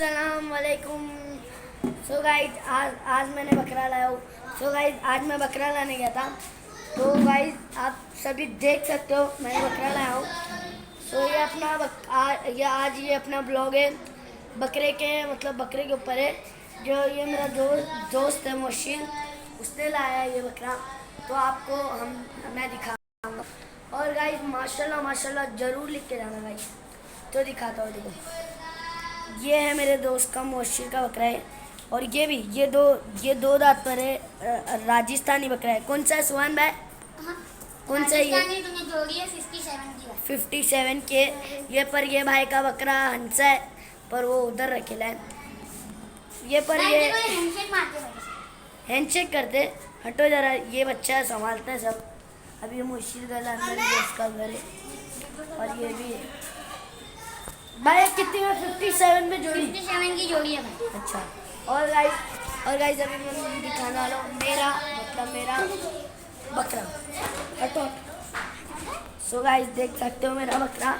अस्सलामुअलैकुम। So guys आज मैंने बकरा लाया हूँ। सो गाइज आज मैं बकरा लाने गया था। तो गाइज आप सभी देख सकते हो मैंने बकरा लाया हूँ। सो ये आज ये अपना ब्लॉग है बकरे के मतलब बकरे के ऊपर है। जो ये मेरा दोस्त है मोशीर, उसने लाया है ये बकरा। तो आपको मैं दिखाऊंगा। और गाइज माशाल्लाह माशाल्लाह ज़रूर लिख के जाना गाइज। तो दिखाता हूँ, देखो ये है मेरे दोस्त का मोशीर का बकरा है। और ये दो दांत पर है, राजस्थानी बकरा है। कौन सा है सुहान भाई? कौन सा है ये? 57 के ये भाई का बकरा हंसा है, पर वो उधर रखेला है। ये हैंडशेक करते। हटो जरा, ये बच्चा संभालता है सब। अभी ये मोशीर का दोस्त का घर है। और ये भी है भाई। कितनी में? 57 में जोड़ी? 57 की जोड़ी है भाई। अच्छा। और गाइस अभी मैं दिखाने वाला हूँ मेरा बकरा। हटो। सो गाइस देख सकते हो मेरा बकरा,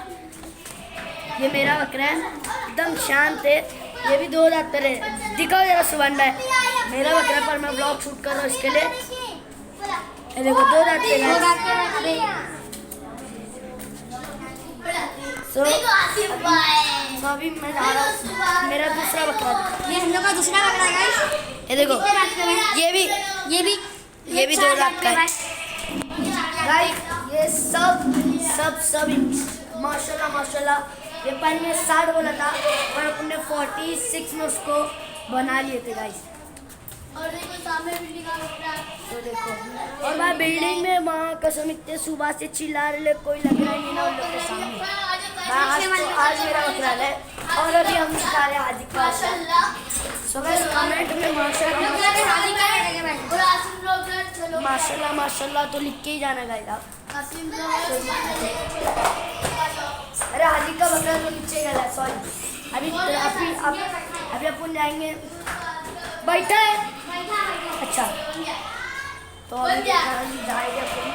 ये मेरा बकरा है, एकदम शांत है। ये भी दो दांत पर है। दिखाओ जरा सुबह है मेरा बकरा, पर मैं ब्लॉग शूट कर रहा हूँ इसके लिए। देखो दो दांत पे है। अभी मैं जा रहा हूँ मेरा दूसरा बकरा। ये हम लोग का दूसरा बकरा है। ये देखो ये भी दो दांत का है गाइस। ये सब माशाल्लाह माशाल्लाह। ये पहले में 60 बोला था, पर अपने 46 में उसको बना लिए थे गाइस। और देखो सामने बिल्डिंग का बकरा। तो देखो, और मैं बिल्डिंग में वहाँ कसम इतने सुबह से चिल्ला रहे, कोई लग रहा नहीं ना उन लोग के सामने। आज मेरा बकरा है। और अभी हम दिखा रहे हैं हाजी का। सो गाइस कमेंट में माशाल्लाह माशाल्लाह तो लिख के ही जाना गाइस आप। अरे हाजी का बकरा तो नीचे गया, सॉरी। अभी अपन जाएंगे। बैठा है? अच्छा, तो अभी जाएंगे अपन।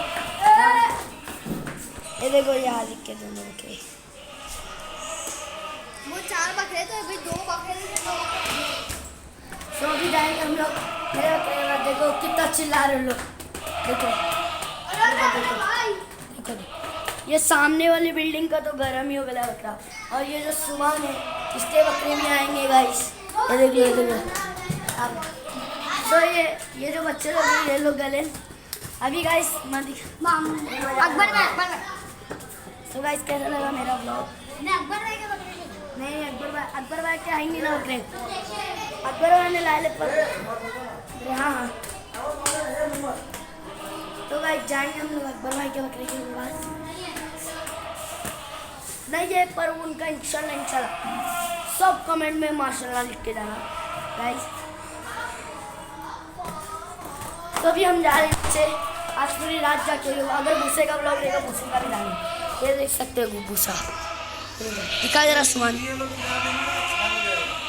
ये देखो ये हाजी के दोनों बकरे। वो 4 बकरे तो अभी 2 बकरे। तो अभी जाएंगे हम लोग मेरे बकरे। देखो कितना चिल्ला रहे लोग। देखो ये सामने वाली बिल्डिंग का तो गर्म ही हो गया बकरा। और ये जो सुमान है इसके बकरे भी आएंगे गाइस। ये देखो अब। तो ये जो बच्चे लोग हैं ये लोग गले अभी गाइस अकबर तो गाइस कैसा लगा मेरा ब्लॉग? नहीं अकबर भाई के आएंगे ना बकरे। अकबर भाई ने लाए पर हाँ। तो गाइस जाएंगे हम लोग अकबर भाई के बकरे के पास। नहीं है पर उनका इंशाल्लाह सब कमेंट में माशाल्लाह लिख के जाना गाइस। तो अभी हम जा रहे हैं आज पूरी रात जाके। अगर भूसे का ब्लॉग रहेगा भूसे का भी डालेंगे। ये देख सकते हो भूसा। दिखा जरा सुमान।